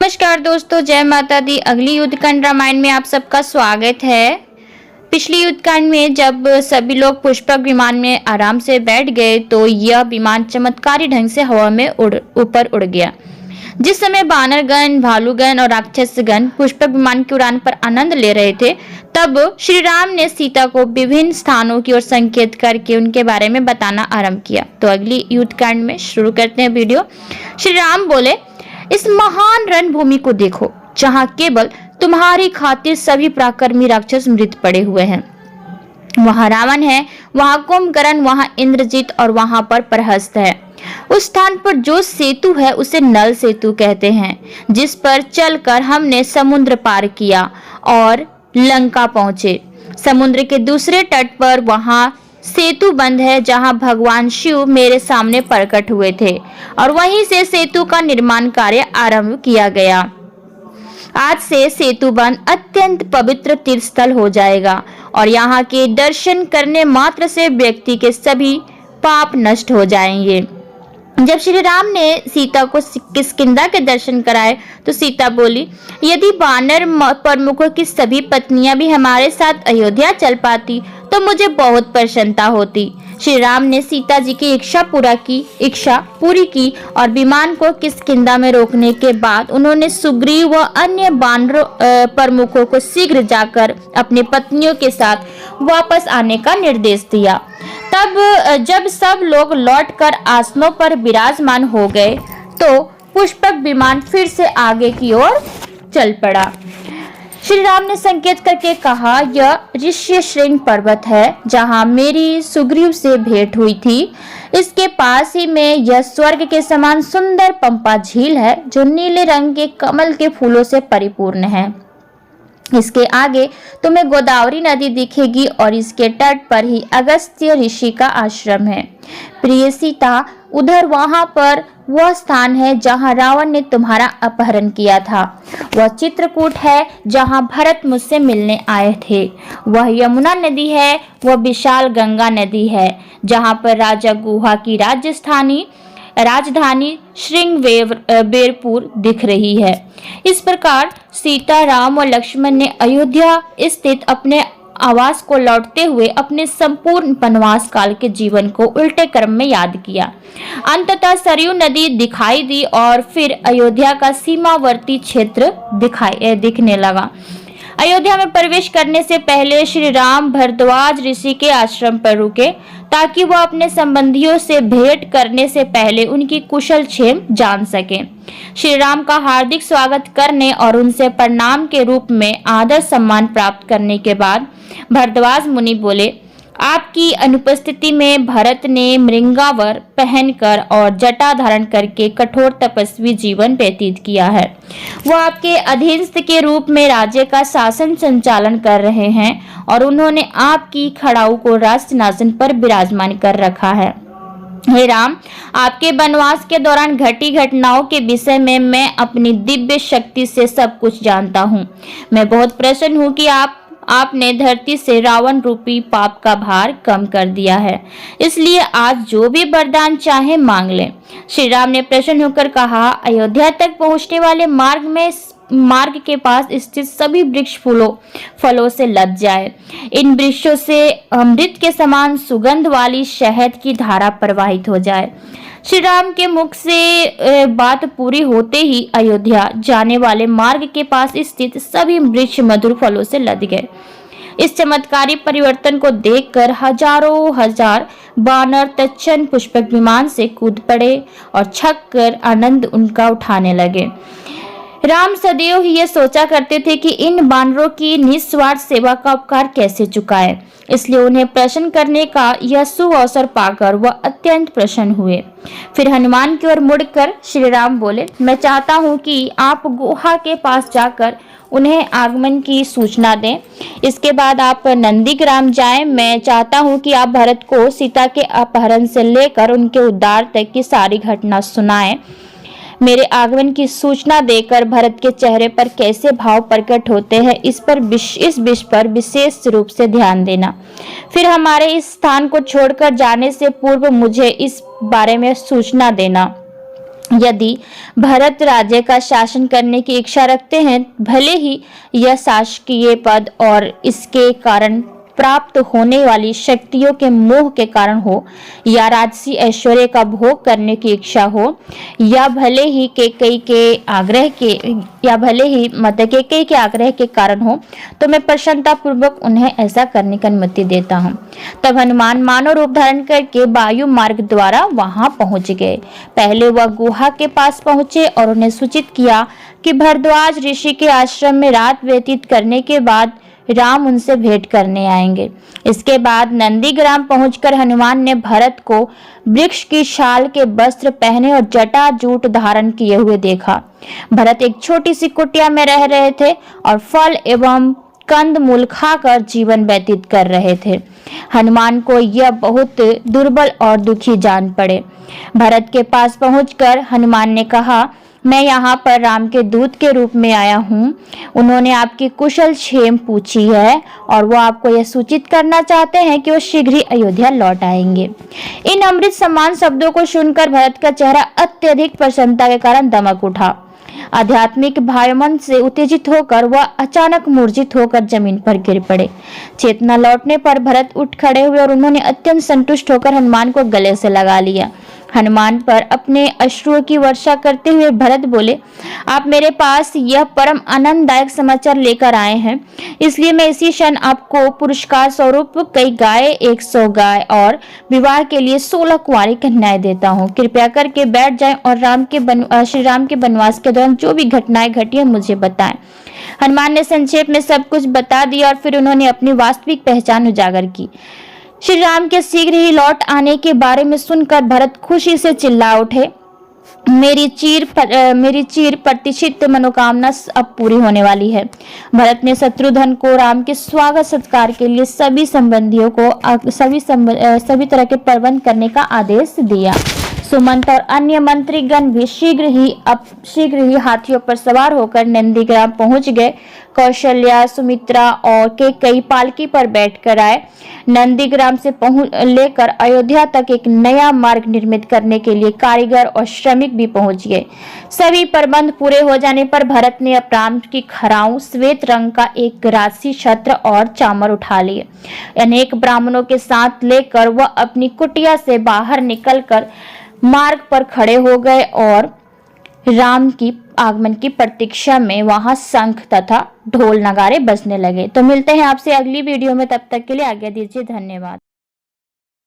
नमस्कार दोस्तों, जय माता दी। अगली युद्धकांड रामायण में आप सबका स्वागत है। पिछली युद्धकांड में जब सभी लोग पुष्पक विमान में आराम से बैठ गए तो यह विमान चमत्कारी ढंग से हवा में ऊपर उड़ गया। जिस समय बानरगण, भालूगण और राक्षसगण पुष्पक विमान की उड़ान पर आनंद ले रहे थे, तब श्री राम ने सीता को विभिन्न स्थानों की ओर संकेत करके उनके बारे में बताना आरंभ किया। तो अगली युद्धकांड में शुरू करते हैं वीडियो। श्री राम बोले, इस महान रणभूमि को देखो, जहाँ केवल तुम्हारी खातिर सभी पराक्रमी राक्षस मृत पड़े हुए हैं। वहाँ रावण है, वहाँ कुंभकर्ण, वहाँ इंद्रजीत और वहाँ पर प्रहस्त है। उस स्थान पर जो सेतु है उसे नल सेतु कहते हैं, जिस पर चलकर हमने समुद्र पार किया और लंका पहुंचे। समुद्र के दूसरे तट पर वहाँ सेतु बंद है, जहां भगवान शिव मेरे सामने प्रकट हुए थे और वहीं से सेतु का निर्माण कार्य आरंभ किया गया। आज से सेतु बंद अत्यंत पवित्र तीर्थ स्थल हो जाएगा और यहाँ के दर्शन करने मात्र से व्यक्ति के सभी पाप नष्ट हो जाएंगे। जब श्री राम ने सीता को किष्किंधा के दर्शन कराए तो सीता बोली, यदि वानर प्रमुखों की सभी पत्नियां भी हमारे साथ अयोध्या चल पाती तो मुझे बहुत प्रसन्नता होती। श्री राम ने सीता जी की इच्छा पूरी की और विमान को किष्किंधा में रोकने के बाद उन्होंने सुग्रीव व अन्य वानर प्रमुखों को शीघ्र जाकर अपनी पत्नियों के साथ वापस आने का निर्देश दिया। तब जब सब लोग लौटकर आसनों पर विराजमान हो गए तो पुष्पक विमान फिर से आगे की ओर चल पड़ा। श्री राम ने संकेत करके कहा, यह ऋष्यशृंग पर्वत है, जहां मेरी सुग्रीव से भेंट हुई थी। इसके पास ही में यह स्वर्ग के समान सुंदर पंपा झील है, जो नीले रंग के कमल के फूलों से परिपूर्ण है। इसके आगे तुम्हें गोदावरी नदी दिखेगी और इसके तट पर ही अगस्त्य ऋषि का आश्रम है। प्रिय सीता, उधर वहां पर वह स्थान है जहां रावण ने तुम्हारा अपहरण किया था। वह चित्रकूट है जहां भरत मुझसे मिलने आए थे। वह यमुना नदी है, वह विशाल गंगा नदी है, जहां पर राजा गुहा की राजधानी श्रृंगबेरपुर दिख रही है। इस प्रकार सीता, राम और लक्ष्मण ने अयोध्या स्थित अपने आवास को लौटते हुए अपने संपूर्ण वनवास काल के जीवन को उल्टे क्रम में याद किया। अंततः सरयू नदी दिखाई दी और फिर अयोध्या का सीमावर्ती क्षेत्र दिखने लगा। अयोध्या में प्रवेश करने से पहले श्री राम भरद्वाज ऋषि के आश्रम पर रुके, ताकि वह अपने संबंधियों से भेंट करने से पहले उनकी कुशल क्षेम जान सके। श्री राम का हार्दिक स्वागत करने और उनसे प्रणाम के रूप में आदर सम्मान प्राप्त करने के बाद भरद्वाज मुनि बोले, आपकी अनुपस्थिति में भरत ने मृंगावर पहनकर और जटा धारण करके कठोर तपस्वी जीवन व्यतीत किया है। वो आपके अधीनस्थ के रूप में राज्य का शासन संचालन कर रहे हैं और उन्होंने आपकी खड़ाऊ को राजसिंहासन पर विराजमान कर रखा है। हे राम, आपके वनवास के दौरान घटी घटनाओं के विषय में मैं अपनी दिव्य शक्ति से सब कुछ जानता हूँ। मैं बहुत प्रसन्न हूँ कि आपने धरती से रावण रूपी पाप का भार कम कर दिया है, इसलिए आज जो भी वरदान चाहे मांग लें। श्री राम ने प्रसन्न होकर कहा, अयोध्या तक पहुंचने वाले मार्ग के पास स्थित सभी वृक्ष फलों से लद जाए। इन वृक्षों से अमृत के समान सुगंध वाली शहद की धारा प्रवाहित हो जाए। श्री राम के मुख से बात पूरी होते ही अयोध्या जाने वाले मार्ग के पास स्थित सभी वृक्ष मधुर फलों से लद गए। इस चमत्कारी परिवर्तन को देखकर हजारों हजार वानर तत्क्षण पुष्पक विमान से कूद पड़े और छक कर आनंद उनका उठाने लगे। राम सदैव ही ये सोचा करते थे कि इन वानरों की निस्वार्थ सेवा का उपकार कैसे चुकाए, इसलिए उन्हें प्रसन्न करने का यह शुभ अवसर पाकर वह अत्यंत प्रसन्न हुए। फिर हनुमान की ओर मुड़कर श्री राम बोले, मैं चाहता हूँ कि आप गुहा के पास जाकर उन्हें आगमन की सूचना दें। इसके बाद आप नंदीग्राम जाएं। मैं चाहता हूँ कि आप भरत को सीता के अपहरण से लेकर उनके उद्धार तक की सारी घटना सुनाएं। मेरे आगमन की सूचना देकर भरत के चेहरे पर कैसे भाव प्रकट होते हैं, इस विषय पर विशेष रूप से ध्यान देना। फिर हमारे इस स्थान को छोड़कर जाने से पूर्व मुझे इस बारे में सूचना देना। यदि भरत राज्य का शासन करने की इच्छा रखते हैं, भले ही यह शासकीय पद और इसके कारण प्राप्त होने वाली शक्तियों के मोह के कारण हो, या राजसी ऐश्वर्य का भोग करने की इच्छा हो, या भले ही केकई के आग्रह के कारण हो, तो मैं प्रसन्नता पूर्वक उन्हें ऐसा करने की अनुमति देता हूँ। तब हनुमान मानव रूप धारण करके वायु मार्ग द्वारा वहां पहुंच गए। पहले वह गुहा के पास पहुंचे और उन्हें सूचित किया कि भरद्वाज ऋषि के आश्रम में रात व्यतीत करने के बाद राम उनसे भेंट करने आएंगे। इसके बाद नंदीग्राम पहुंचकर हनुमान ने भरत को वृक्ष की छाल के वस्त्र पहने और जटा जूट धारण किए हुए देखा। भरत एक छोटी सी कुटिया में रह रहे थे और फल एवं कंद मूल खाकर जीवन व्यतीत कर रहे थे। हनुमान को यह बहुत दुर्बल और दुखी जान पड़े। भरत के पास पहुंचकर हनुमान ने कहा, मैं यहाँ पर राम के दूत के रूप में आया हूँ। उन्होंने आपकी कुशल क्षेम पूछी है और वो आपको यह सूचित करना चाहते हैं कि वो शीघ्र ही अयोध्या लौट आएंगे। इन अमृत समान शब्दों को सुनकर भरत का चेहरा अत्यधिक प्रसन्नता के कारण दमक उठा। आध्यात्मिक भावमन से उत्तेजित होकर वह अचानक मूर्छित होकर जमीन पर गिर पड़े। चेतना लौटने पर भरत उठ खड़े हुए और उन्होंने अत्यंत संतुष्ट होकर हनुमान को गले से लगा लिया। हनुमान पर अपने अश्रुओं की वर्षा करते हुए भरत बोले, आप मेरे पास यह परम आनंददायक समाचार लेकर आए हैं, इसलिए मैं इसी क्षण आपको पुरस्कार स्वरूप कई गाय, 100 गाय और विवाह के लिए 16 कुंवारी कन्याएं देता हूँ। कृपया करके बैठ जाएं और श्री राम के वनवास के दौरान जो भी घटनाएं घटी है मुझे बताएं। हनुमान ने संक्षेप में सब कुछ बता दिया और फिर उन्होंने अपनी वास्तविक पहचान उजागर की। श्री राम के शीघ्र ही लौट आने के बारे में सुनकर भरत खुशी से चिल्ला उठे, मेरी चीर प्रतीक्षित मनोकामना अब पूरी होने वाली है। भरत ने शत्रुघ्न को राम के स्वागत सत्कार के लिए सभी संबंधियों को सभी तरह के प्रबंध करने का आदेश दिया। सुमंत और अन्य मंत्रीगण भी शीघ्र ही हाथियों पर सवार होकर नंदीग्राम पहुंच गए। कौशल्या, सुमित्रा और कैकेयी पालकी पर बैठकर आए। नंदीग्राम से लेकर अयोध्या तक एक नया मार्ग निर्मित करने के लिए कारीगर और श्रमिक भी पहुंच गए। सभी प्रबंध पूरे हो जाने पर भरत ने राम की खराऊ श्वेत रंग का एक राजसी छत्र और चामर उठा लिए। अनेक ब्राह्मणों के साथ लेकर वह अपनी कुटिया से बाहर निकलकर मार्ग पर खड़े हो गए और राम की आगमन की प्रतीक्षा में वहां शंख तथा ढोल नगारे बजने लगे। तो मिलते हैं आपसे अगली वीडियो में, तब तक के लिए आज्ञा दीजिए। धन्यवाद।